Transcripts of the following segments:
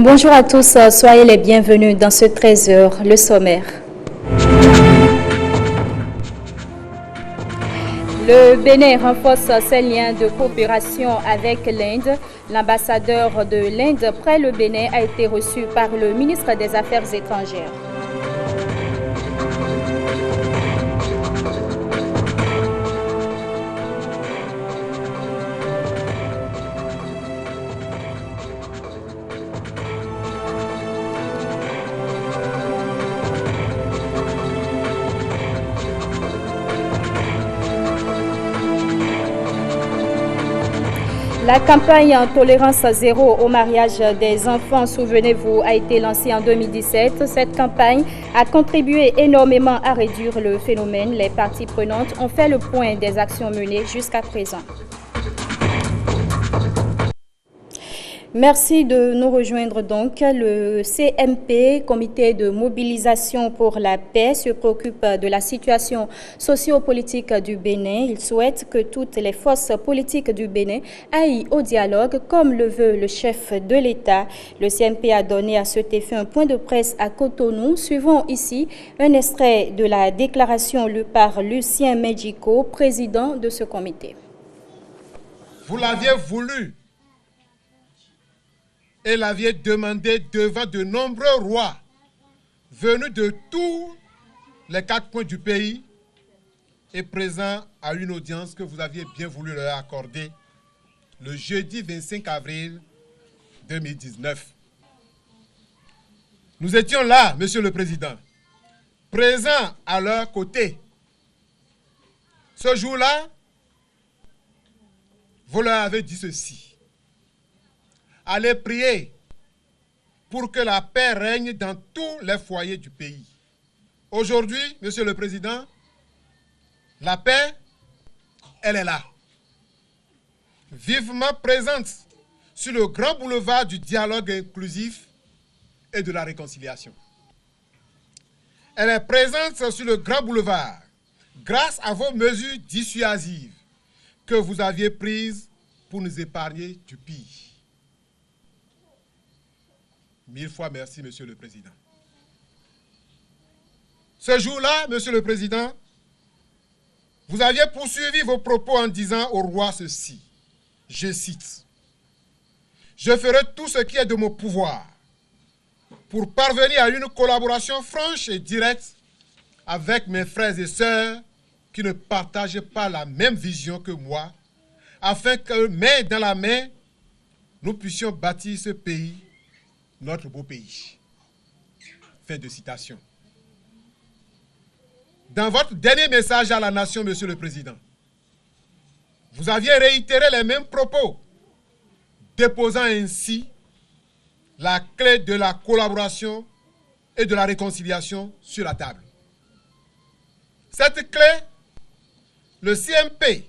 Bonjour à tous, soyez les bienvenus dans ce 13h, le sommaire. Le Bénin renforce ses liens de coopération avec l'Inde. L'ambassadeur de l'Inde près le Bénin a été reçu par le ministre des Affaires étrangères. La campagne Tolérance zéro au mariage des enfants, souvenez-vous, a été lancée en 2017. Cette campagne a contribué énormément à réduire le phénomène. Les parties prenantes ont fait le point des actions menées jusqu'à présent. Merci de nous rejoindre donc. Le CMP, Comité de mobilisation pour la paix, se préoccupe de la situation socio-politique du Bénin. Il souhaite que toutes les forces politiques du Bénin aillent au dialogue comme le veut le chef de l'État. Le CMP a donné à cet effet un point de presse à Cotonou. Suivons ici un extrait de la déclaration lue par Lucien Medjico, président de ce comité. Vous l'aviez voulu et l'aviez demandé devant de nombreux rois venus de tous les 4 coins du pays et présents à une audience que vous aviez bien voulu leur accorder le jeudi 25 avril 2019. Nous étions là, Monsieur le Président, présents à leur côté. Ce jour-là, vous leur avez dit ceci: allez prier pour que la paix règne dans tous les foyers du pays. Aujourd'hui, Monsieur le Président, la paix, elle est là. Vivement présente sur le grand boulevard du dialogue inclusif et de la réconciliation. Elle est présente sur le grand boulevard grâce à vos mesures dissuasives que vous aviez prises pour nous épargner du pire. 1000 fois merci, Monsieur le Président. Ce jour-là, Monsieur le Président, vous aviez poursuivi vos propos en disant au roi ceci, je cite: « Je ferai tout ce qui est de mon pouvoir pour parvenir à une collaboration franche et directe avec mes frères et sœurs qui ne partagent pas la même vision que moi, afin que, main dans la main, nous puissions bâtir ce pays, notre beau pays. » Fin de citation. Dans votre dernier message à la nation, Monsieur le Président, vous aviez réitéré les mêmes propos, déposant ainsi la clé de la collaboration et de la réconciliation sur la table. Cette clé, le CMP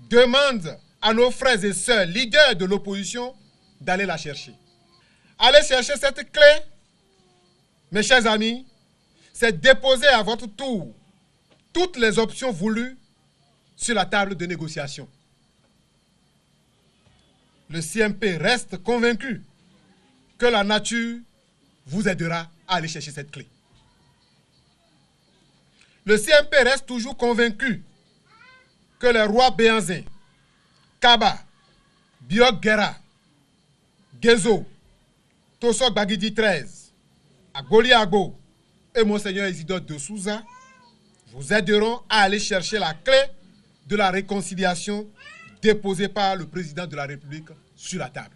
demande à nos frères et sœurs leaders de l'opposition d'aller la chercher. Allez chercher cette clé, mes chers amis, c'est déposer à votre tour toutes les options voulues sur la table de négociation. Le CMP reste convaincu que la nature vous aidera à aller chercher cette clé. Le CMP reste toujours convaincu que les rois Béanzin, Kaba, Biok Guerra, Gezo, Tosok Bagidi 13, Agoli Agbo et Monseigneur Isidore de Souza vous aideront à aller chercher la clé de la réconciliation déposée par le président de la République sur la table.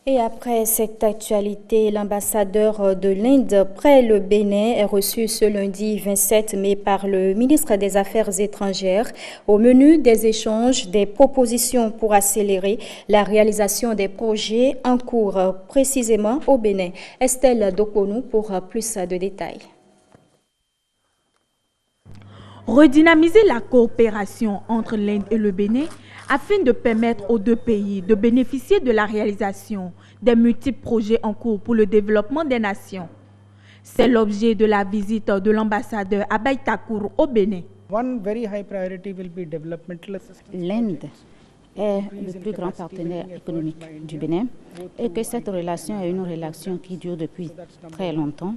Et après cette actualité, l'ambassadeur de l'Inde près le Bénin est reçu ce lundi 27 mai par le ministre des Affaires étrangères. Au menu des échanges, des propositions pour accélérer la réalisation des projets en cours précisément au Bénin. Estelle Dokonou pour plus de détails. Redynamiser la coopération entre l'Inde et le Bénin afin de permettre aux deux pays de bénéficier de la réalisation des multiples projets en cours pour le développement des nations. C'est l'objet de la visite de l'ambassadeur Abaï Takour au Bénin. L'Inde est le plus grand partenaire économique du Bénin et que cette relation est une relation qui dure depuis très longtemps.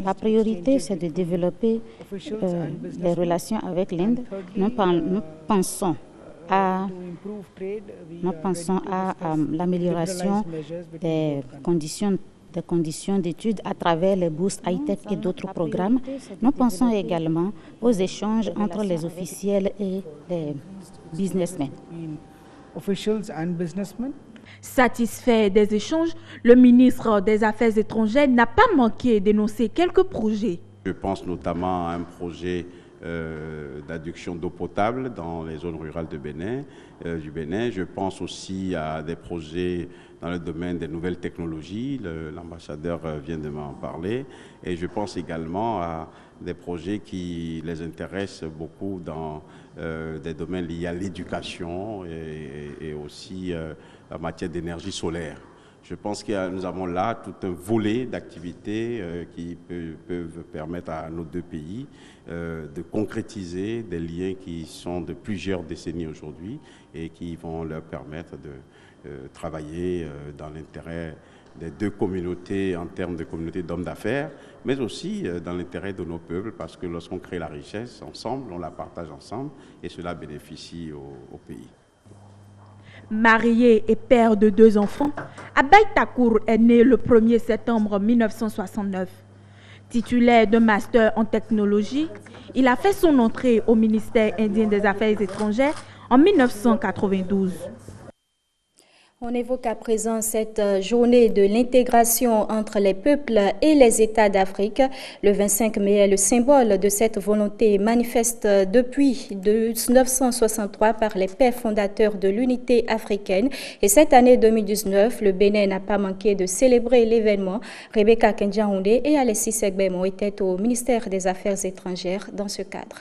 La priorité, c'est de développer les relations avec l'Inde. Nous pensons à l'amélioration des conditions d'études à travers les bourses high-tech et d'autres programmes. Nous pensons également aux échanges entre les officiels et les businessmen. Satisfait des échanges, le ministre des Affaires étrangères n'a pas manqué d'énoncer quelques projets. Je pense notamment à un projet d'adduction d'eau potable dans les zones rurales du Bénin. Je pense aussi à des projets dans le domaine des nouvelles technologies. L'ambassadeur vient de m'en parler. Et je pense également à des projets qui les intéressent beaucoup dans des domaines liés à l'éducation et aussi en matière d'énergie solaire. Je pense que nous avons là tout un volet d'activités qui peuvent permettre à nos deux pays de concrétiser des liens qui sont de plusieurs décennies aujourd'hui et qui vont leur permettre de travailler dans l'intérêt des deux communautés en termes de communautés d'hommes d'affaires, mais aussi dans l'intérêt de nos peuples, parce que lorsqu'on crée la richesse ensemble, on la partage ensemble et cela bénéficie au pays. Marié et père de 2 enfants, Abay Takour est né le 1er septembre 1969. Titulaire d'un master en technologie, il a fait son entrée au ministère indien des Affaires étrangères en 1992. On évoque à présent cette journée de l'intégration entre les peuples et les États d'Afrique. Le 25 mai est le symbole de cette volonté manifeste depuis 1963 par les pères fondateurs de l'unité africaine. Et cette année 2019, le Bénin n'a pas manqué de célébrer l'événement. Rebecca Kenjaoundé et Alessis Segbemo étaient au ministère des Affaires étrangères dans ce cadre.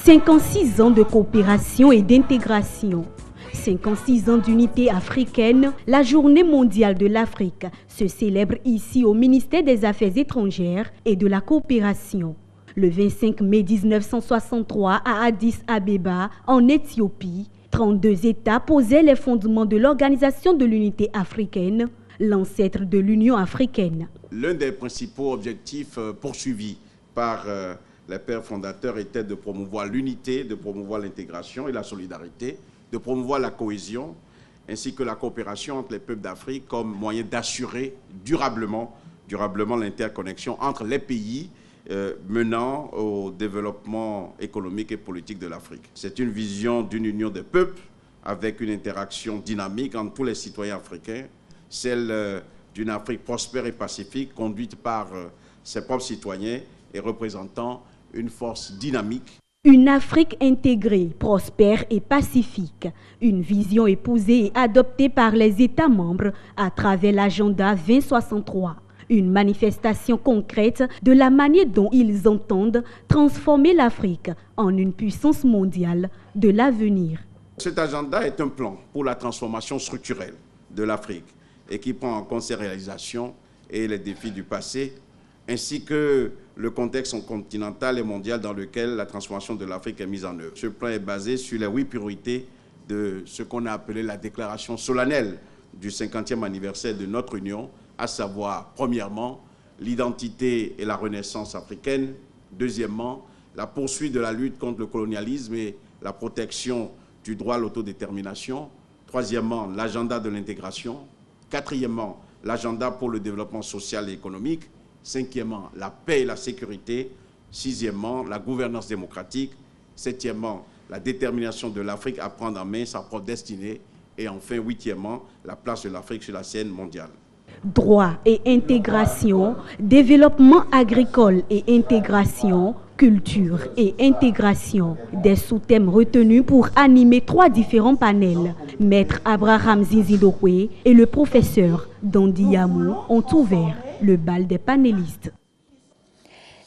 56 ans de coopération et d'intégration, 56 ans d'unité africaine, la Journée mondiale de l'Afrique se célèbre ici au ministère des Affaires étrangères et de la coopération. Le 25 mai 1963 à Addis Abeba, en Éthiopie, 32 États posaient les fondements de l'Organisation de l'unité africaine, l'ancêtre de l'Union africaine. L'un des principaux objectifs poursuivis par les pères fondateurs était de promouvoir l'unité, de promouvoir l'intégration et la solidarité, de promouvoir la cohésion, ainsi que la coopération entre les peuples d'Afrique comme moyen d'assurer durablement l'interconnexion entre les pays menant au développement économique et politique de l'Afrique. C'est une vision d'une union des peuples avec une interaction dynamique entre tous les citoyens africains, celle d'une Afrique prospère et pacifique conduite par ses propres citoyens et représentant une force dynamique. Une Afrique intégrée, prospère et pacifique. Une vision épousée et adoptée par les États membres à travers l'agenda 2063. Une manifestation concrète de la manière dont ils entendent transformer l'Afrique en une puissance mondiale de l'avenir. Cet agenda est un plan pour la transformation structurelle de l'Afrique et qui prend en compte ses réalisations et les défis du passé, ainsi que le contexte continental et mondial dans lequel la transformation de l'Afrique est mise en œuvre. Ce plan est basé sur les 8 priorités de ce qu'on a appelé la déclaration solennelle du 50e anniversaire de notre Union, à savoir, premièrement, l'identité et la renaissance africaine, deuxièmement, la poursuite de la lutte contre le colonialisme et la protection du droit à l'autodétermination, troisièmement, l'agenda de l'intégration, quatrièmement, l'agenda pour le développement social et économique, cinquièmement, la paix et la sécurité. Sixièmement, la gouvernance démocratique. Septièmement, la détermination de l'Afrique à prendre en main sa propre destinée. Et enfin, huitièmement, la place de l'Afrique sur la scène mondiale. Droit et intégration, développement agricole et intégration, culture et intégration. Des sous-thèmes retenus pour animer 3 différents panels. Maître Abraham Zinzidokwe et le professeur Dandi Yamou ont ouvert le bal des panélistes.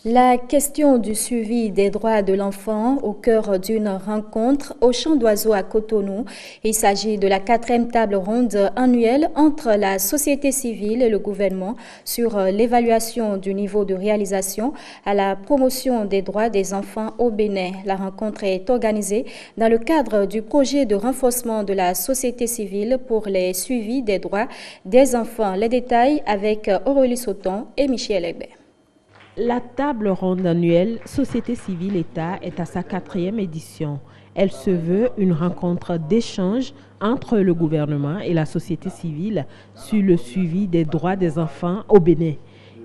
La question du suivi des droits de l'enfant au cœur d'une rencontre au Champ d'Oiseaux à Cotonou. Il s'agit de la 4e table ronde annuelle entre la société civile et le gouvernement sur l'évaluation du niveau de réalisation à la promotion des droits des enfants au Bénin. La rencontre est organisée dans le cadre du projet de renforcement de la société civile pour les suivis des droits des enfants. Les détails avec Aurélie Sauton et Michel Hébert. La table ronde annuelle Société civile-État est à sa 4e édition. Elle se veut une rencontre d'échange entre le gouvernement et la société civile sur le suivi des droits des enfants au Bénin.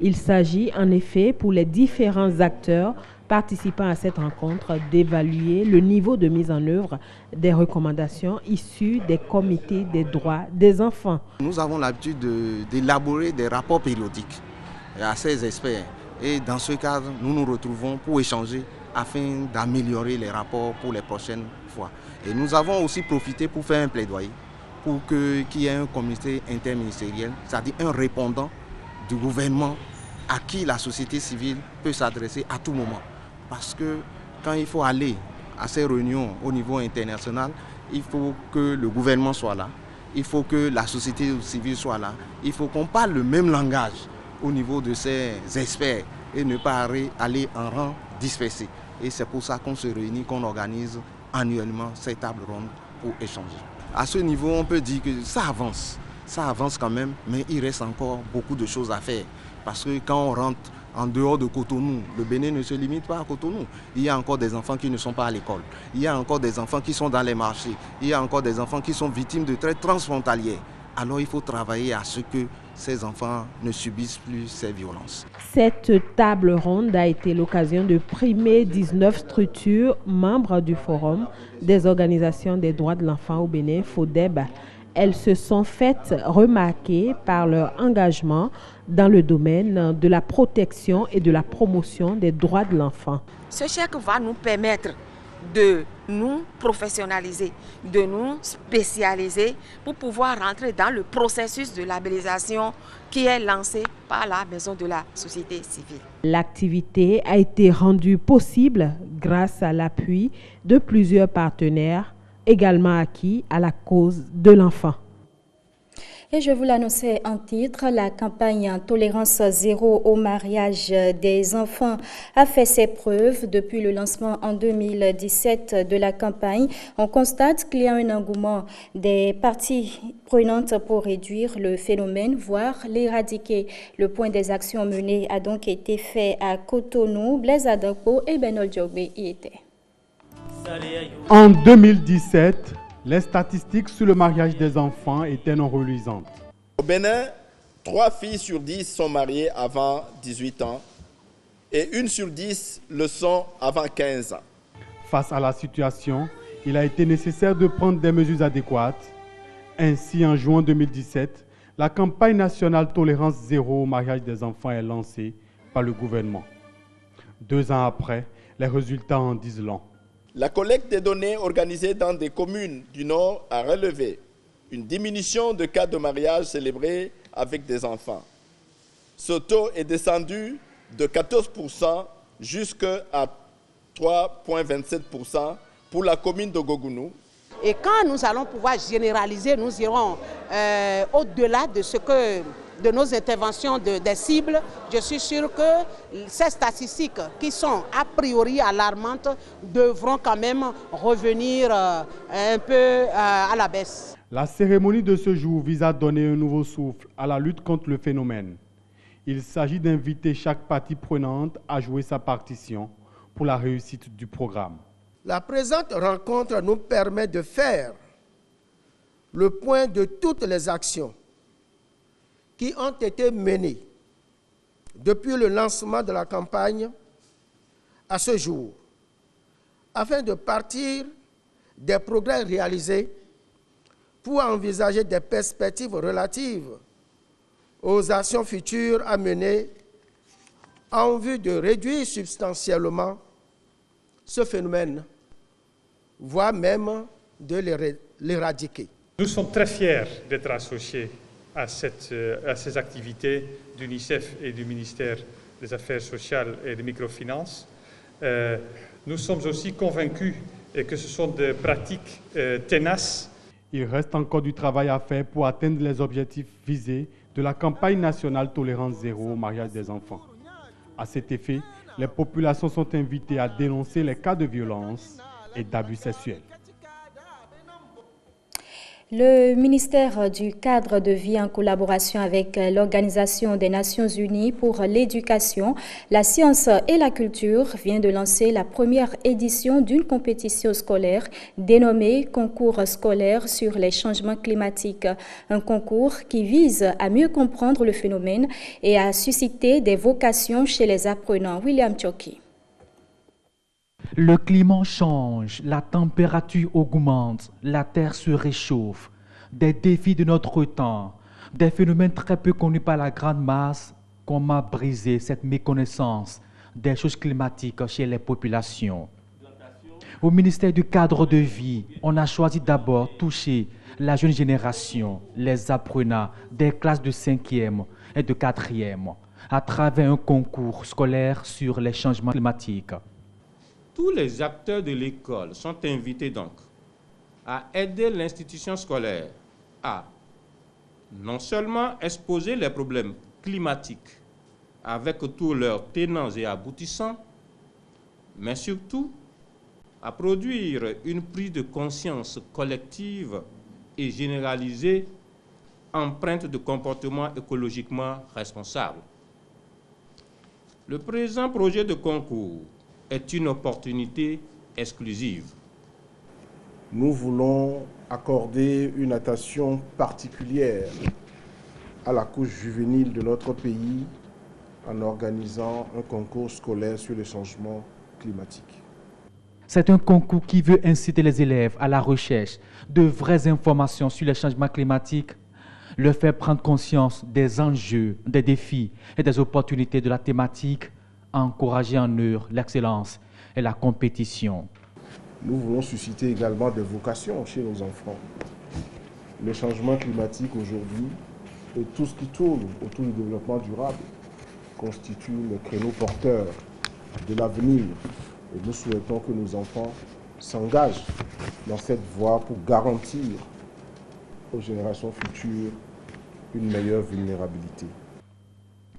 Il s'agit en effet pour les différents acteurs participant à cette rencontre d'évaluer le niveau de mise en œuvre des recommandations issues des comités des droits des enfants. Nous avons l'habitude d'élaborer des rapports périodiques à ces experts. Et dans ce cadre, nous nous retrouvons pour échanger afin d'améliorer les rapports pour les prochaines fois. Et nous avons aussi profité pour faire un plaidoyer pour qu'il y ait un comité interministériel, c'est-à-dire un répondant du gouvernement à qui la société civile peut s'adresser à tout moment. Parce que quand il faut aller à ces réunions au niveau international, il faut que le gouvernement soit là, il faut que la société civile soit là, il faut qu'on parle le même langage au niveau de ces experts et ne pas aller en rang dispersé. Et c'est pour ça qu'on se réunit, qu'on organise annuellement ces tables rondes pour échanger. À ce niveau, on peut dire que ça avance quand même, mais il reste encore beaucoup de choses à faire. Parce que quand on rentre en dehors de Cotonou, le Bénin ne se limite pas à Cotonou. Il y a encore des enfants qui ne sont pas à l'école. Il y a encore des enfants qui sont dans les marchés. Il y a encore des enfants qui sont victimes de traite transfrontalière. Alors il faut travailler à ce que ces enfants ne subissent plus ces violences. Cette table ronde a été l'occasion de primer 19 structures membres du Forum des organisations des droits de l'enfant au Bénin, FODEB. Elles se sont faites remarquer par leur engagement dans le domaine de la protection et de la promotion des droits de l'enfant. Ce chèque va nous permettre de nous professionnaliser, de nous spécialiser pour pouvoir rentrer dans le processus de labellisation qui est lancé par la Maison de la Société Civile. L'activité a été rendue possible grâce à l'appui de plusieurs partenaires également acquis à la cause de l'enfant. Et je vous l'annonçais en titre, la campagne Tolérance zéro au mariage des enfants a fait ses preuves depuis le lancement en 2017 de la campagne. On constate qu'il y a un engouement des parties prenantes pour réduire le phénomène, voire l'éradiquer. Le point des actions menées a donc été fait à Cotonou. Blaise Adakpo et Benol Djogbe y étaient. En 2017, les statistiques sur le mariage des enfants étaient non reluisantes. Au Bénin, 3 filles sur 10 sont mariées avant 18 ans et 1 sur 10 le sont avant 15 ans. Face à la situation, il a été nécessaire de prendre des mesures adéquates. Ainsi, en juin 2017, la campagne nationale Tolérance zéro au mariage des enfants est lancée par le gouvernement. 2 ans après, les résultats en disent long. La collecte des données organisée dans des communes du Nord a relevé une diminution de cas de mariage célébrés avec des enfants. Ce taux est descendu de 14% jusqu'à 3,27% pour la commune de Gogounou. Et quand nous allons pouvoir généraliser, nous irons au-delà de nos interventions des cibles. Je suis sûr que ces statistiques qui sont a priori alarmantes devront quand même revenir un peu à la baisse. La cérémonie de ce jour vise à donner un nouveau souffle à la lutte contre le phénomène. Il s'agit d'inviter chaque partie prenante à jouer sa partition pour la réussite du programme. La présente rencontre nous permet de faire le point de toutes les actions qui ont été menées depuis le lancement de la campagne à ce jour, afin de partir des progrès réalisés pour envisager des perspectives relatives aux actions futures à mener en vue de réduire substantiellement ce phénomène, voire même de l'éradiquer. Nous sommes très fiers d'être associés à ces activités d'UNICEF et du ministère des Affaires sociales et des microfinances, nous sommes aussi convaincus que ce sont des pratiques tenaces. Il reste encore du travail à faire pour atteindre les objectifs visés de la campagne nationale Tolérance Zéro au mariage des enfants. À cet effet, les populations sont invitées à dénoncer les cas de violence et d'abus sexuels. Le ministère du Cadre de vie, en collaboration avec l'Organisation des Nations Unies pour l'éducation, la science et la culture, vient de lancer la première édition d'une compétition scolaire dénommée Concours scolaire sur les changements climatiques. Un concours qui vise à mieux comprendre le phénomène et à susciter des vocations chez les apprenants. William Choki. Le climat change, la température augmente, la terre se réchauffe. Des défis de notre temps, des phénomènes très peu connus par la grande masse, comment briser cette méconnaissance des choses climatiques chez les populations. Au ministère du Cadre de vie, on a choisi d'abord toucher la jeune génération, les apprenants des classes de 5e et de 4e, à travers un concours scolaire sur les changements climatiques. Tous les acteurs de l'école sont invités donc à aider l'institution scolaire à non seulement exposer les problèmes climatiques avec tous leurs tenants et aboutissants, mais surtout à produire une prise de conscience collective et généralisée empreinte de comportements écologiquement responsables. Le présent projet de concours est une opportunité exclusive. Nous voulons accorder une attention particulière à la couche juvénile de notre pays en organisant un concours scolaire sur les changements climatiques. C'est un concours qui veut inciter les élèves à la recherche de vraies informations sur les changements climatiques, leur faire prendre conscience des enjeux, des défis et des opportunités de la thématique, encourager en eux l'excellence et la compétition. Nous voulons susciter également des vocations chez nos enfants. Le changement climatique aujourd'hui et tout ce qui tourne autour du développement durable constitue le créneau porteur de l'avenir. Et nous souhaitons que nos enfants s'engagent dans cette voie pour garantir aux générations futures une meilleure vulnérabilité.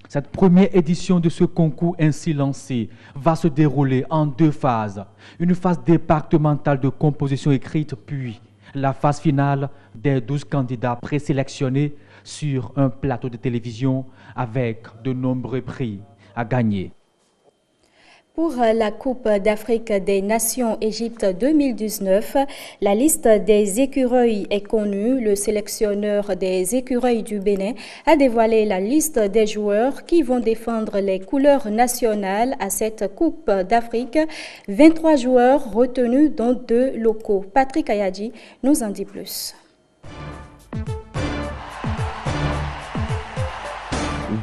Cette première édition de ce concours ainsi lancé va se dérouler en 2 phases. Une phase départementale de composition écrite, puis la phase finale des 12 candidats présélectionnés sur un plateau de télévision avec de nombreux prix à gagner. Pour la Coupe d'Afrique des Nations Égypte 2019, la liste des écureuils est connue. Le sélectionneur des écureuils du Bénin a dévoilé la liste des joueurs qui vont défendre les couleurs nationales à cette Coupe d'Afrique. 23 joueurs retenus, dont 2 locaux. Patrick Ayadji nous en dit plus.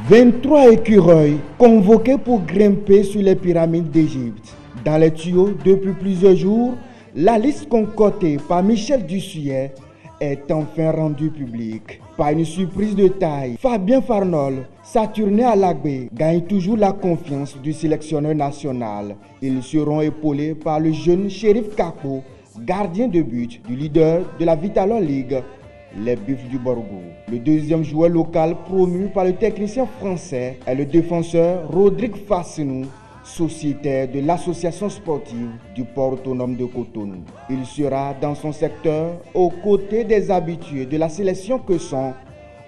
23 écureuils convoqués pour grimper sur les pyramides d'Égypte. Dans les tuyaux depuis plusieurs jours, la liste concoctée par Michel Dussuyer est enfin rendue publique. Par une surprise de taille, Fabien Farnol, Saturné Alagbe, gagne toujours la confiance du sélectionneur national. Ils seront épaulés par le jeune Shérif Kako, gardien de but du leader de la Vitalon League, les Buffs du Borgo. Le deuxième joueur local promu par le technicien français est le défenseur Rodrigue Fassinou, sociétaire de l'association sportive du port autonome de Cotonou. Il sera dans son secteur aux côtés des habitués de la sélection que sont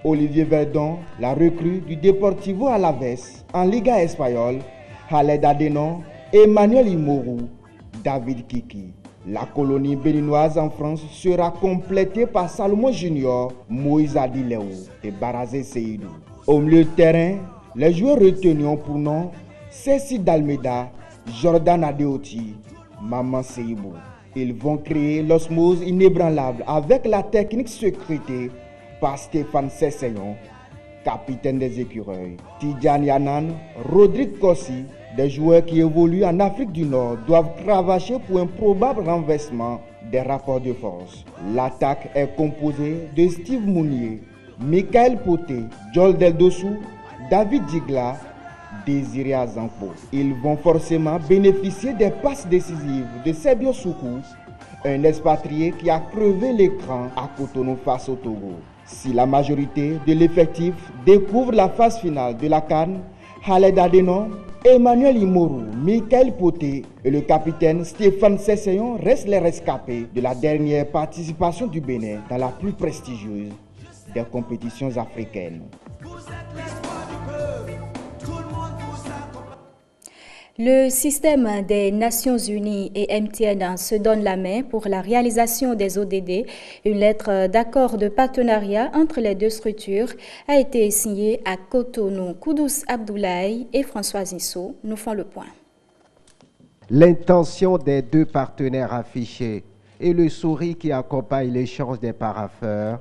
Olivier Verdon, la recrue du Deportivo Alaves en Liga espagnole, Khaled Adenon, Emmanuel Imorou, David Kiki. La colonie béninoise en France sera complétée par Salomon Junior, Moïse Adileo et Barazé Seydou. Au milieu de terrain, les joueurs retenus ont pour nom Cécile Dalmeda, Jordan Adeoti, Maman Seibou. Ils vont créer l'osmose inébranlable avec la technique secrétée par Stéphane Sesseyon, capitaine des écureuils. Tidjane Yanan, Rodrigue Kossi, des joueurs qui évoluent en Afrique du Nord doivent cravacher pour un probable renversement des rapports de force. L'attaque est composée de Steve Mounier, Michael Poté, Joel Deldossou, David Digla, Désiré Azanpo. Ils vont forcément bénéficier des passes décisives de Sebio Soukou, un expatrié qui a crevé l'écran à Cotonou face au Togo. Si la majorité de l'effectif découvre la phase finale de la CAN, Khaled Adenon, Emmanuel Imoru, Michael Poté et le capitaine Stéphane Sesseyon restent les rescapés de la dernière participation du Bénin dans la plus prestigieuse des compétitions africaines. Le système des Nations Unies et MTN se donnent la main pour la réalisation des ODD. Une lettre d'accord de partenariat entre les deux structures a été signée à Cotonou. Koudous Abdoulaye et Françoise Nisso nous font le point. L'intention des deux partenaires affichés et le sourire qui accompagne l'échange des parapheurs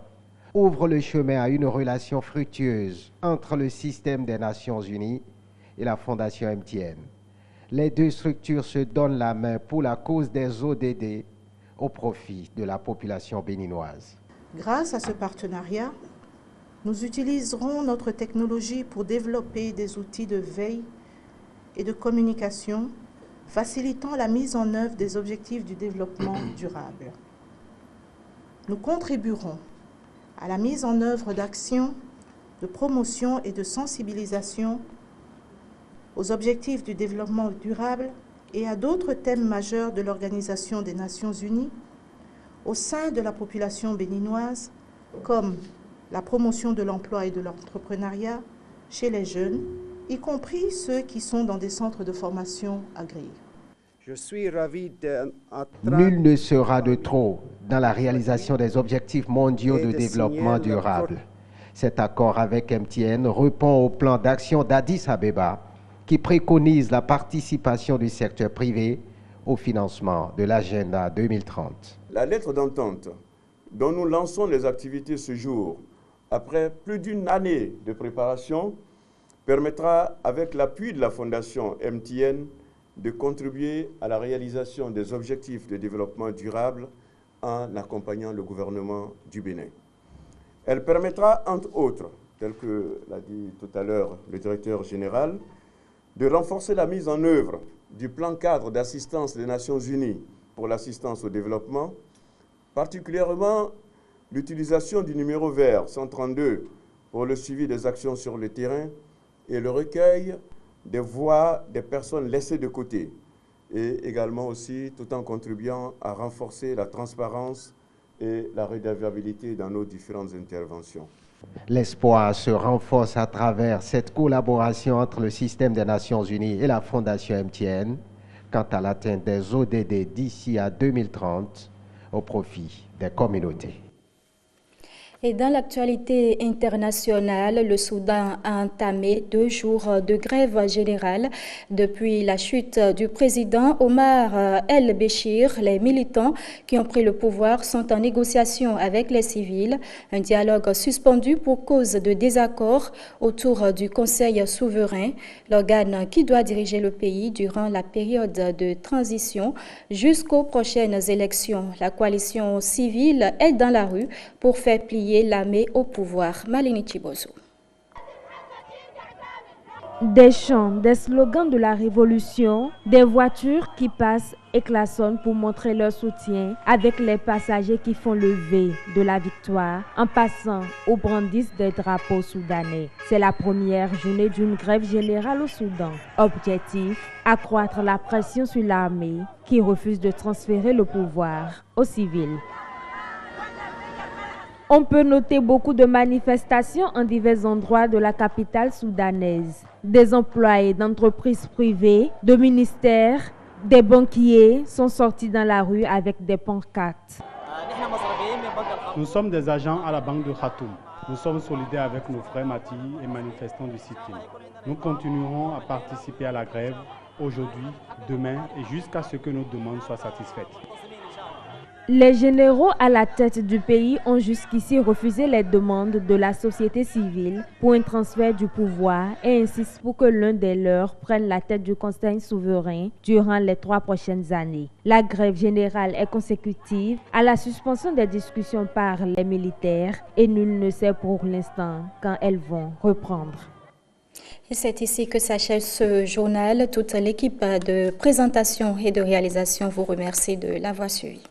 ouvrent le chemin à une relation fructueuse entre le système des Nations Unies et la Fondation MTN. Les deux structures se donnent la main pour la cause des ODD au profit de la population béninoise. Grâce à ce partenariat, nous utiliserons notre technologie pour développer des outils de veille et de communication facilitant la mise en œuvre des objectifs du développement durable. Nous contribuerons à la mise en œuvre d'actions de promotion et de sensibilisation aux objectifs du développement durable et à d'autres thèmes majeurs de l'Organisation des Nations Unies au sein de la population béninoise, comme la promotion de l'emploi et de l'entrepreneuriat chez les jeunes, y compris ceux qui sont dans des centres de formation agréés. Je suis ravi Nul ne sera de trop dans la réalisation des objectifs mondiaux de développement durable. Cet accord avec MTN répond au plan d'action d'Addis Abeba qui préconise la participation du secteur privé au financement de l'agenda 2030. La lettre d'entente dont nous lançons les activités ce jour, après plus d'une année de préparation, permettra, avec l'appui de la Fondation MTN, de contribuer à la réalisation des objectifs de développement durable en accompagnant le gouvernement du Bénin. Elle permettra, entre autres, tel que l'a dit tout à l'heure le directeur général, de renforcer la mise en œuvre du plan cadre d'assistance des Nations Unies pour l'assistance au développement, particulièrement l'utilisation du numéro vert 132 pour le suivi des actions sur le terrain et le recueil des voix des personnes laissées de côté, et également aussi tout en contribuant à renforcer la transparence et la redevabilité dans nos différentes interventions. L'espoir se renforce à travers cette collaboration entre le système des Nations Unies et la Fondation MTN quant à l'atteinte des ODD d'ici à 2030 au profit des communautés. Et dans l'actualité internationale, le Soudan a entamé 2 jours de grève générale. Depuis la chute du président Omar el-Béchir, les militants qui ont pris le pouvoir sont en négociation avec les civils. Un dialogue suspendu pour cause de désaccord autour du Conseil souverain, l'organe qui doit diriger le pays durant la période de transition jusqu'aux prochaines élections. La coalition civile est dans la rue pour faire plier l'armée au pouvoir. Malini Chibozo. Des chants, des slogans de la révolution, des voitures qui passent et klaxonnent pour montrer leur soutien avec les passagers qui font le V de la victoire en passant au brandissent des drapeaux soudanais. C'est la première journée d'une grève générale au Soudan. Objectif, accroître la pression sur l'armée qui refuse de transférer le pouvoir aux civils. On peut noter beaucoup de manifestations en divers endroits de la capitale soudanaise. Des employés d'entreprises privées, de ministères, des banquiers sont sortis dans la rue avec des pancartes. Nous sommes des agents à la banque de Khartoum. Nous sommes solidaires avec nos frères Mati et manifestants du sitting. Nous continuerons à participer à la grève aujourd'hui, demain et jusqu'à ce que nos demandes soient satisfaites. Les généraux à la tête du pays ont jusqu'ici refusé les demandes de la société civile pour un transfert du pouvoir et insistent pour que l'un des leurs prenne la tête du Conseil souverain durant les 3 prochaines années. La grève générale est consécutive à la suspension des discussions par les militaires et nul ne sait pour l'instant quand elles vont reprendre. Et c'est ici que s'achève ce journal. Toute l'équipe de présentation et de réalisation vous remercie de l'avoir suivi.